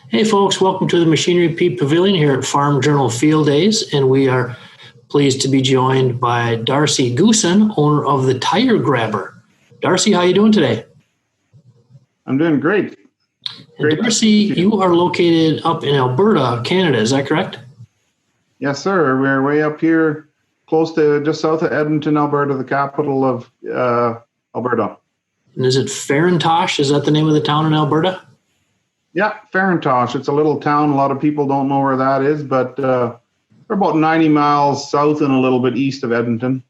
Hey folks, welcome to the Machinery Pete Pavilion here at Farm Journal Field Days, and we are pleased to be joined by Darcy Goossen, owner of the TireGrabber. Darcy, how are you doing today? I'm doing great. And Darcy, you are located up in Alberta, Canada, is that correct? Yes, sir. We're way up here, close to just south of Edmonton, Alberta, the capital of Alberta. And is it Farintosh? Is that the name of the town in Alberta? Yeah, Farintosh. It's a little town. A lot of people don't know where that is, but we're about 90 miles south and a little bit east of Edmonton.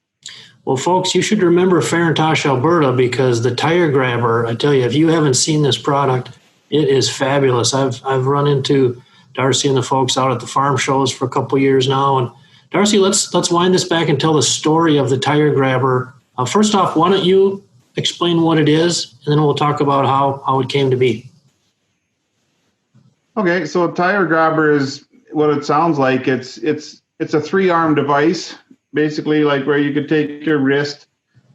Well, folks, you should remember Farintosh, Alberta, because the TireGrabber, I tell you, if you haven't seen this product, it is fabulous. I've run into Darcy and the folks out at the farm shows for a couple years now. And Darcy, let's wind this back and tell the story of the TireGrabber. First off, why don't you explain what it is, and then we'll talk about how it came to be. Okay, so a TireGrabber is what it sounds like. It's a three-arm device, basically, like where you could take your wrist,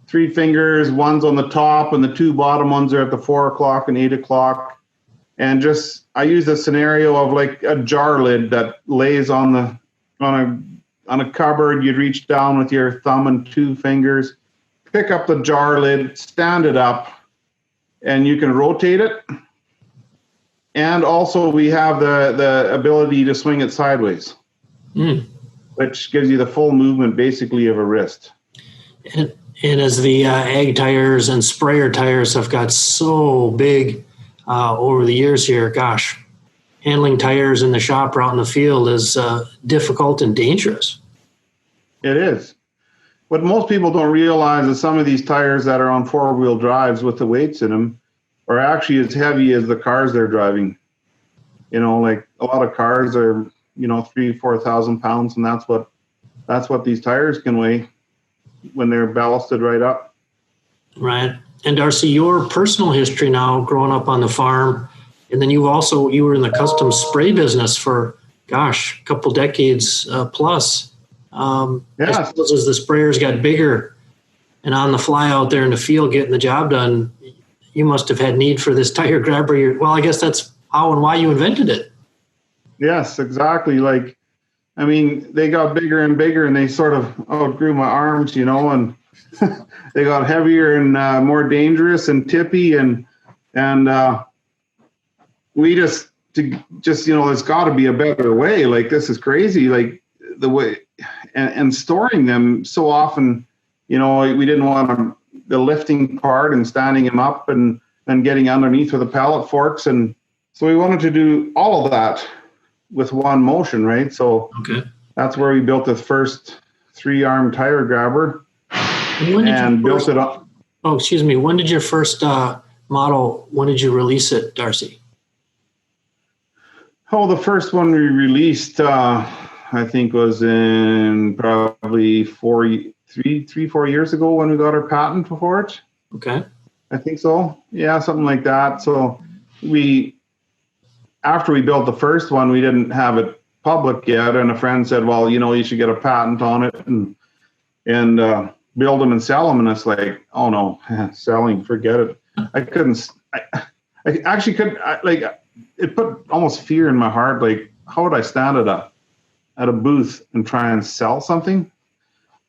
three fingers, one's on the top, and the two bottom ones are at the 4 o'clock and 8 o'clock. And I use a scenario of like a jar lid that lays on a cupboard. You'd reach down with your thumb and two fingers, pick up the jar lid, stand it up, and you can rotate it. And also we have the ability to swing it sideways, which gives you the full movement basically of a wrist. And as the ag tires and sprayer tires have got so big over the years here, gosh, handling tires in the shop or out in the field is difficult and dangerous. It is. What most people don't realize is some of these tires that are on four-wheel drives with the weights in them are actually as heavy as the cars they're driving. You know, like a lot of cars are, 3,000-4,000 pounds, and that's what these tires can weigh when they're ballasted right up. Right. And Darcy, your personal history now growing up on the farm, and then you were in the custom spray business for, a couple decades plus. Yes. I suppose as the sprayers got bigger and on the fly out there in the field getting the job done, you must have had need for this TireGrabber. Well, I guess that's how and why you invented it. Yes, exactly. They got bigger and bigger, and they sort of outgrew my arms, and they got heavier and more dangerous and tippy, and we just there's got to be a better way. Like, this is crazy. Like the way and storing them so often, we didn't want the lifting part and standing him up and getting underneath with the pallet forks. And so we wanted to do all of that with one motion, right? So That's where we built the first three-arm TireGrabber and built it up. Oh, excuse me. When did your first model, when did you release it, Darcy? Oh, the first one we released, I think was in probably 4 years ago when we got our patent for it. Okay. I think so. Yeah, something like that. So after we built the first one, we didn't have it public yet. And a friend said, well, you should get a patent on it and build them and sell them. And it's like, oh no, selling, forget it. I actually couldn't, it put almost fear in my heart. Like, how would I stand at a booth and try and sell something?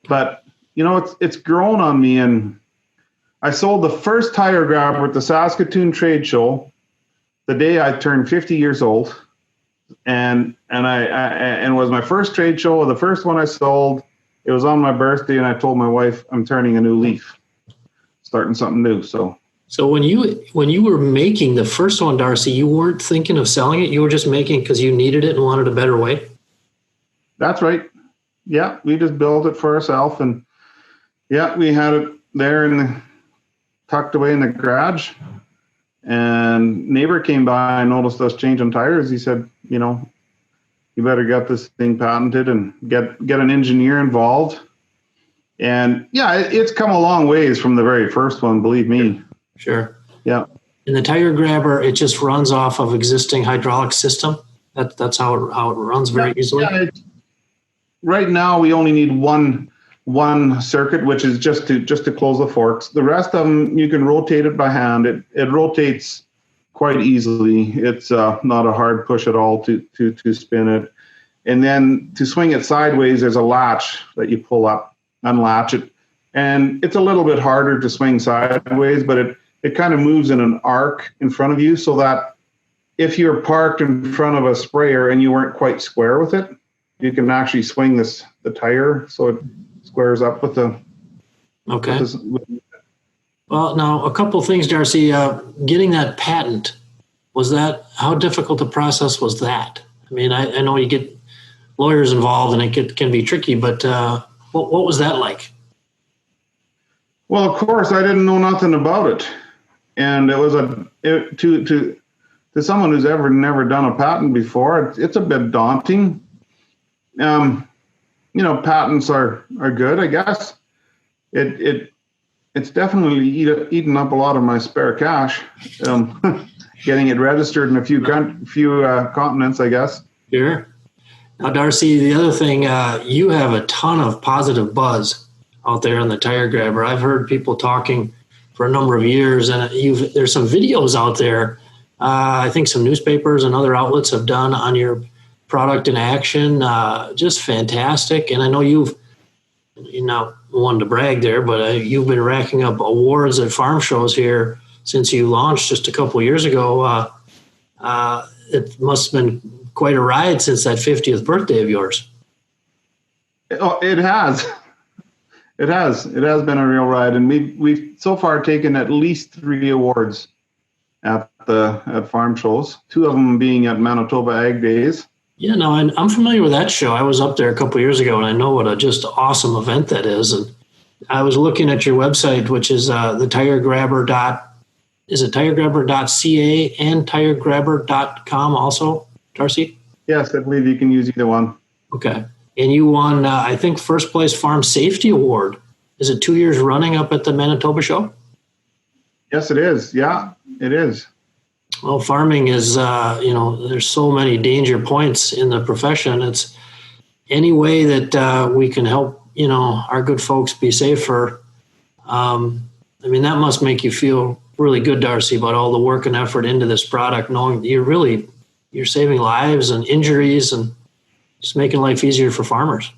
But it's grown on me, and I sold the first TireGrabber at the Saskatoon trade show the day I turned 50 years old, and it was my first trade show, the first one I sold. It was on my birthday, and I told my wife I'm turning a new leaf, starting something new. So when you were making the first one, Darcy, you weren't thinking of selling it. You were just making because you needed it and wanted a better way. That's right. Yeah, we just built it for ourselves, and yeah, we had it there tucked away in the garage. And neighbor came by and noticed us changing tires. He said, you better get this thing patented and get an engineer involved. And yeah, it's come a long ways from the very first one, believe me. Sure. Yeah. In the TireGrabber, it just runs off of existing hydraulic system. That's how it runs very easily. Yeah, right now we only need one circuit, which is just to close the forks. The rest of them you can rotate it by hand. It rotates quite easily. It's not a hard push at all to spin it. And then to swing it sideways, there's a latch that you pull up, unlatch it. And it's a little bit harder to swing sideways, but it kind of moves in an arc in front of you, so that if you're parked in front of a sprayer and you weren't quite square with it, you can actually swing the tire so it squares up with the. Okay. Well, now a couple of things, Darcy. Getting that patent, how difficult a process was that? I mean, I know you get lawyers involved and it can be tricky, but what was that like? Well, of course, I didn't know nothing about it, and it was to someone who's never done a patent before, it's a bit daunting. Patents are good, I guess. It's definitely eaten up a lot of my spare cash, getting it registered in a few continents, I guess. Sure. Now, Darcy, the other thing, you have a ton of positive buzz out there on the TireGrabber. I've heard people talking for a number of years, and there's some videos out there. I think some newspapers and other outlets have done on your product in action. Just fantastic. And I know you're not one to brag there, but you've been racking up awards at farm shows here since you launched just a couple of years ago. It must have been quite a ride since that 50th birthday of yours. Oh, it has. It has been a real ride, and we've so far taken at least 3 awards at farm shows. 2 of them being at Manitoba Ag Days. Yeah, no, I'm familiar with that show. I was up there a couple of years ago, and I know what a just awesome event that is. And I was looking at your website, which is the TireGrabber. Is it TireGrabber.ca and TireGrabber.com also, Darcy? Yes, I believe you can use either one. Okay. And you won, I think, first place Farm Safety Award. Is it 2 years running up at the Manitoba show? Yes, it is. Yeah, it is. Well, farming is, there's so many danger points in the profession. It's any way that we can help, our good folks be safer. That must make you feel really good, Darcy, about all the work and effort into this product, knowing you're saving lives and injuries and just making life easier for farmers.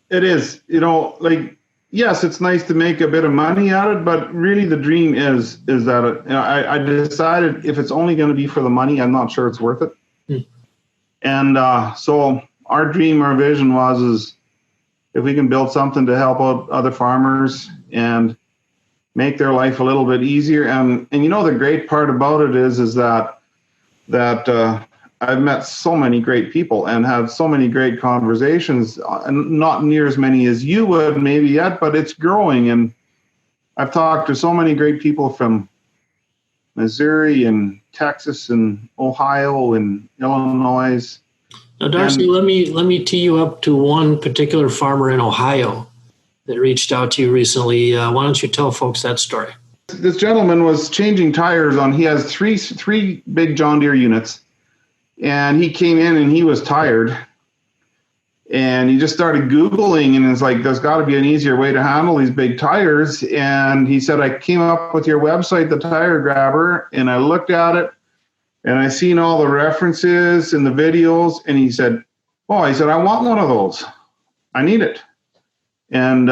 It is, yes, it's nice to make a bit of money at it, but really the dream is that I decided if it's only going to be for the money, I'm not sure it's worth it. And so our dream, our vision is if we can build something to help out other farmers and make their life a little bit easier. And the great part about it is that I've met so many great people and had so many great conversations, and not near as many as you would maybe yet, but it's growing. And I've talked to so many great people from Missouri and Texas and Ohio and Illinois. Now, Darcy, let me tee you up to one particular farmer in Ohio that reached out to you recently. Why don't you tell folks that story? This gentleman was changing tires he has three big John Deere units. And he came in and he was tired, and he just started Googling, and it's like, there's got to be an easier way to handle these big tires. And he said, I came up with your website, the TireGrabber, and I looked at it and I seen all the references and the videos. And he said, I want one of those. I need it. And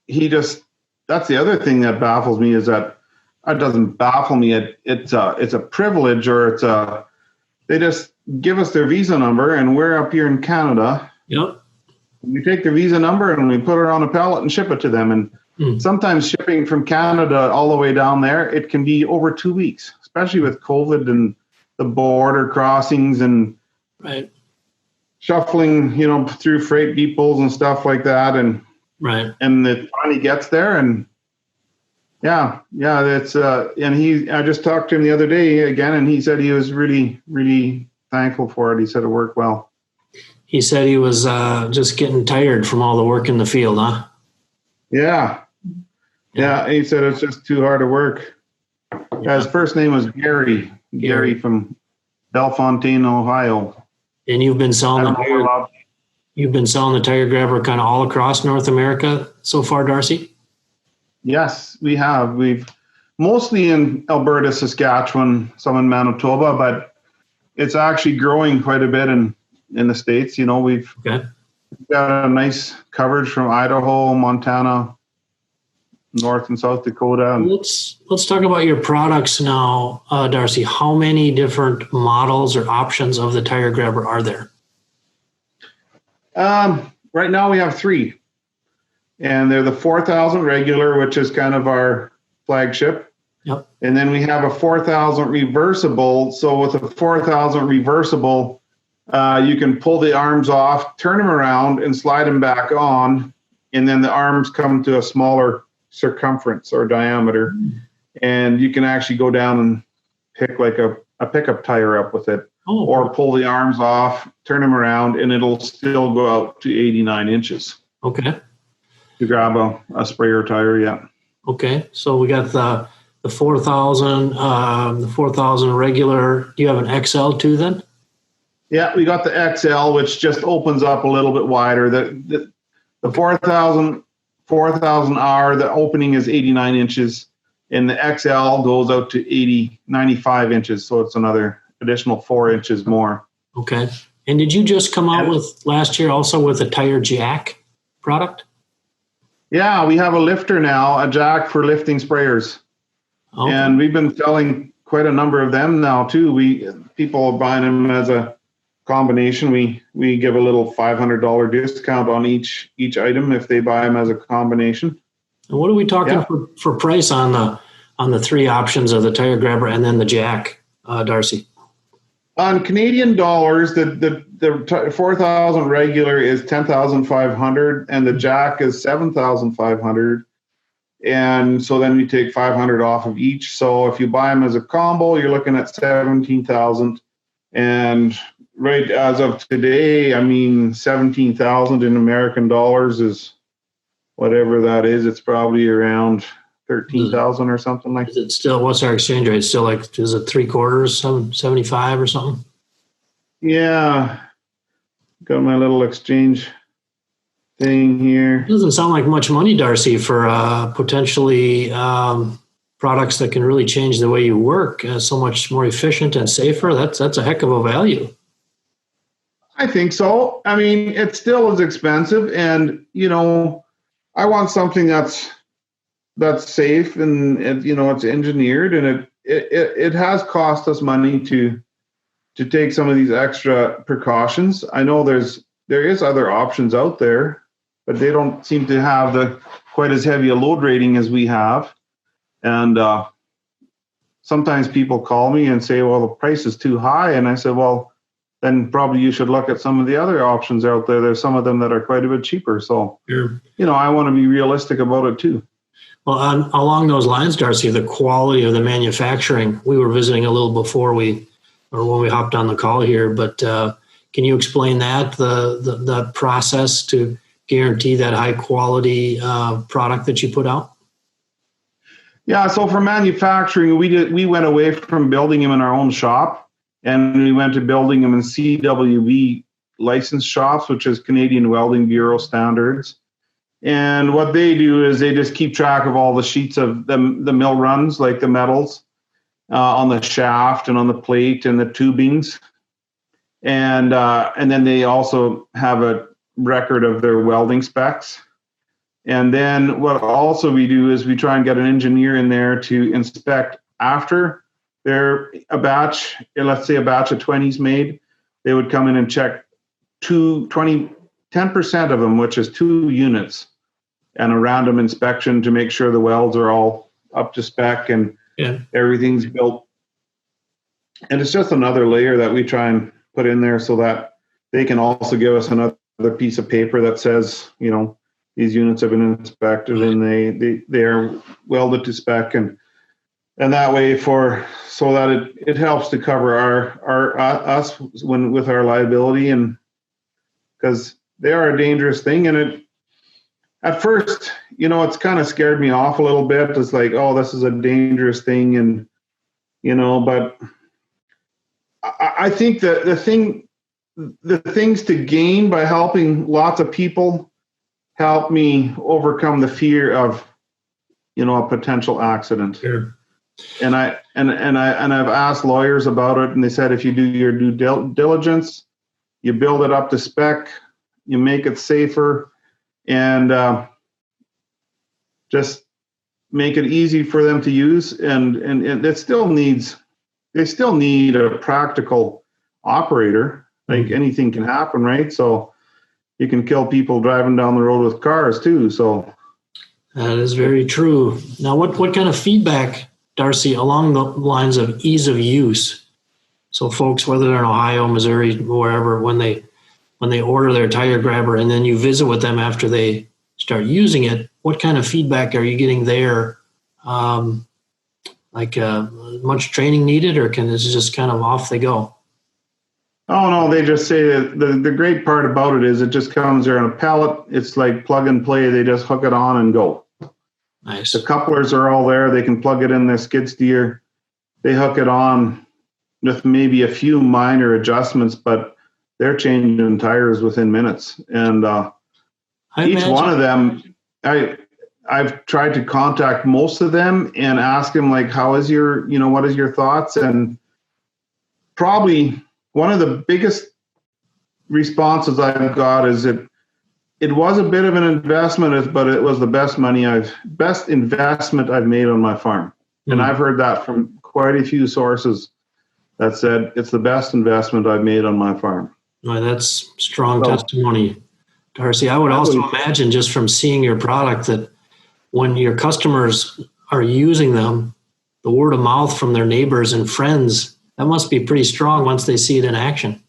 he just, that's the other thing that baffles me, is that it doesn't baffle me. It's a privilege, or they just give us their visa number, and we're up here in Canada. Yep. We take their visa number and we put it on a pallet and ship it to them. And sometimes shipping from Canada all the way down there, it can be over 2 weeks, especially with COVID and the border crossings and right. Shuffling, through freight depots and stuff like that. And right. And it finally gets there, and yeah, that's and I just talked to him the other day again, and he said he was really, really thankful for it. He said it worked well. He said he was just getting tired from all the work in the field, huh? Yeah. He said it's just too hard to work. Yeah. His first name was Gary from Bellefontaine, Ohio. And you've been selling the TireGrabber kind of all across North America so far, Darcy? Yes, we have. We've mostly in Alberta, Saskatchewan, some in Manitoba, but it's actually growing quite a bit in the States. We've got a nice coverage from Idaho, Montana, North and South Dakota. Let's talk about your products now, Darcy. How many different models or options of the TireGrabber are there? Right now we have 3, and they're the 4000 regular, which is kind of our flagship. Yep. And then we have a 4000 reversible. So with a 4000 reversible, you can pull the arms off, turn them around, and slide them back on, and then the arms come to a smaller circumference or diameter, and you can actually go down and pick like a pickup tire up with it, or pull the arms off, turn them around, and it'll still go out to 89 inches. Okay. To grab a sprayer tire, yeah. Okay, so we got the 4000, the 4000 regular. Do you have an XL too then? Yeah, we got the XL, which just opens up a little bit wider. The 4000R, the opening is 89 inches, and the XL goes out to 95 inches, so it's another additional 4 inches more. Okay. And did you just come out with last year also with a tire jack product? Yeah, we have a lifter now, a jack for lifting sprayers. Okay. And we've been selling quite a number of them now too. People are buying them as a combination. We give a little $500 discount on each item if they buy them as a combination. And what are we talking for price on the 3 options of the TireGrabber and then the jack, Darcy? On Canadian dollars, the 4000 regular is 10,500 and the jack is 7,500. And so then we take 500 off of each. So if you buy them as a combo, you're looking at 17,000. And right as of today, 17,000 in American dollars is whatever that is. It's probably around 13,000 or something like that. Is it still, what's our exchange rate? Still like, is it 3/4, 75 or something? Yeah. Got my little exchange thing here. It doesn't sound like much money, Darcy, for potentially products that can really change the way you work. So much more efficient and safer. That's a heck of a value. I think so. It still is expensive, and I want something that's safe and it's engineered, and it has cost us money to take some of these extra precautions. I know there is other options out there, but they don't seem to have quite as heavy a load rating as we have. And sometimes people call me and say, well, the price is too high. And I said, well, then probably you should look at some of the other options out there. There's some of them that are quite a bit cheaper. So, I want to be realistic about it too. Well, along those lines, Darcy, the quality of the manufacturing, we were visiting a little before when we hopped on the call here, but can you explain that, the process to guarantee that high quality product that you put out? Yeah, so for manufacturing, we went away from building them in our own shop, and we went to building them in CWB licensed shops, which is Canadian Welding Bureau standards. And what they do is they just keep track of all the sheets of the mill runs, like the metals on the shaft and on the plate and the tubings. And then they also have a record of their welding specs. And then what also we do is we try and get an engineer in there to inspect after a batch, let's say a batch of 20s made. They would come in and check 10% of them, which is 2 units, and a random inspection to make sure the welds are all up to spec and everything's built. And it's just another layer that we try and put in there so that they can also give us another piece of paper that says, these units have been inspected and they are welded to spec, and that way so that it helps to cover us with our liability, and because they are a dangerous thing. And at first, it's kind of scared me off a little bit. It's like, oh, this is a dangerous thing, and but I think that the things to gain by helping lots of people help me overcome the fear of a potential accident. Sure. And I've asked lawyers about it, and they said if you do your due diligence, you build it up to spec, you make it safer, and just make it easy for them to use. And they still need a practical operator. Like anything can happen, right? So you can kill people driving down the road with cars too. So that is very true. Now, what kind of feedback, Darcy, along the lines of ease of use? So folks, whether they're in Ohio, Missouri, wherever, when they order their TireGrabber and then you visit with them after they start using it, what kind of feedback are you getting there? Much training needed, or can this just kind of off they go? Oh no, they just say that the great part about it is it just comes there on a pallet. It's like plug and play. They just hook it on and go. Nice. The couplers are all there. They can plug it in their skid steer. They hook it on with maybe a few minor adjustments, but they're changing tires within minutes. And each one of them, I've tried to contact most of them and ask them, like, how is your, what is your thoughts? And probably one of the biggest responses I've got is it was a bit of an investment, but it was the best investment I've made on my farm. Mm-hmm. And I've heard that from quite a few sources that said it's the best investment I've made on my farm. Well, that's strong testimony, Darcy. I would also imagine, just from seeing your product, that when your customers are using them, the word of mouth from their neighbors and friends, that must be pretty strong once they see it in action.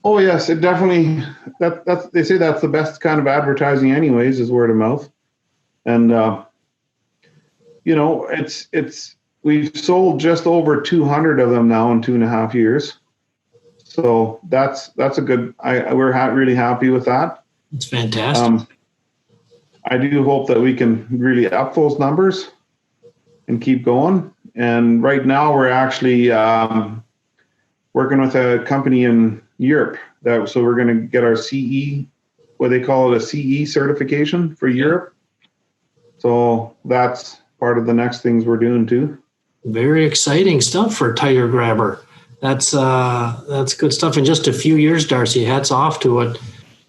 Oh yes, it definitely. They say that's the best kind of advertising, anyways, is word of mouth. And it's we've sold just over 200 of them now in 2.5 years. So that's a good. We're really happy with that. It's fantastic. I do hope that we can really up those numbers and keep going. And right now we're actually working with a company in Europe. So we're going to get our CE, what they call it, a CE certification for Europe. So that's part of the next things we're doing too. Very exciting stuff for TireGrabber. That's good stuff. In just a few years, Darcy, hats off to what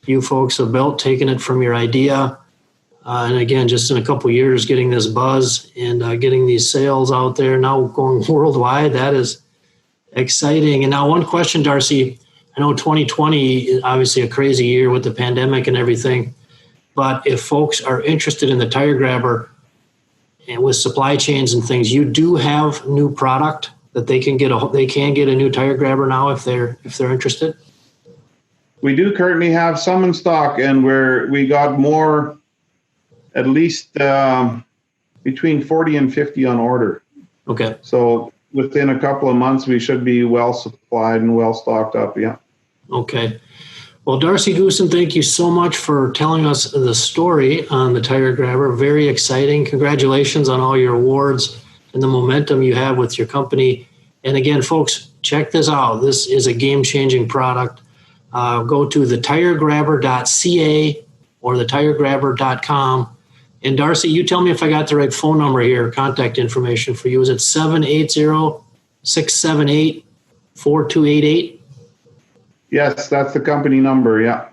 you folks have built, taking it from your idea. And again, just in a couple of years, getting this buzz and getting these sales out there, now going worldwide, that is exciting. And now one question, Darcy, I know 2020 is obviously a crazy year with the pandemic and everything, but if folks are interested in the TireGrabber and with supply chains and things, you do have new product that they can get a new TireGrabber now if they're interested? We do currently have some in stock, and we got more, at least between 40 and 50 on order. Okay. So within a couple of months, we should be well supplied and well stocked up. Yeah. Okay. Well, Darcy Goossen, thank you so much for telling us the story on the TireGrabber. Very exciting. Congratulations on all your awards and the momentum you have with your company. And again, folks, check this out. This is a game-changing product. Go to thetiregrabber.ca or thetiregrabber.com. And Darcy, you tell me if I got the right phone number here, contact information for you. Is it 780-678-4288? Yes, that's the company number, yeah.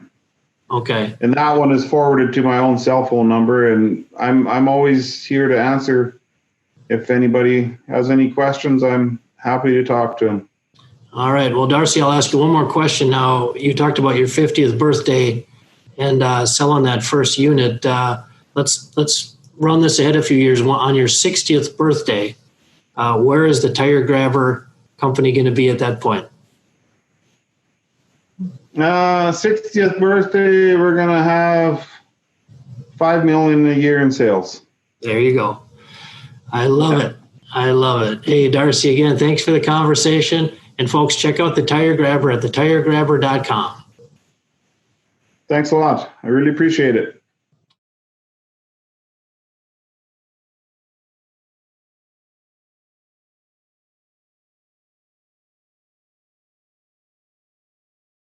Okay. And that one is forwarded to my own cell phone number, and I'm always here to answer. If anybody has any questions, I'm happy to talk to them. All right. Well, Darcy, I'll ask you one more question now. You talked about your 50th birthday and selling that first unit. Let's run this ahead a few years. On your 60th birthday, where is the TireGrabber company going to be at that point? 60th birthday, we're going to have $5 million a year in sales. There you go. I love it. I love it. Hey, Darcy, again, thanks for the conversation. And folks, check out the TireGrabber at thetiregrabber.com. Thanks a lot. I really appreciate it.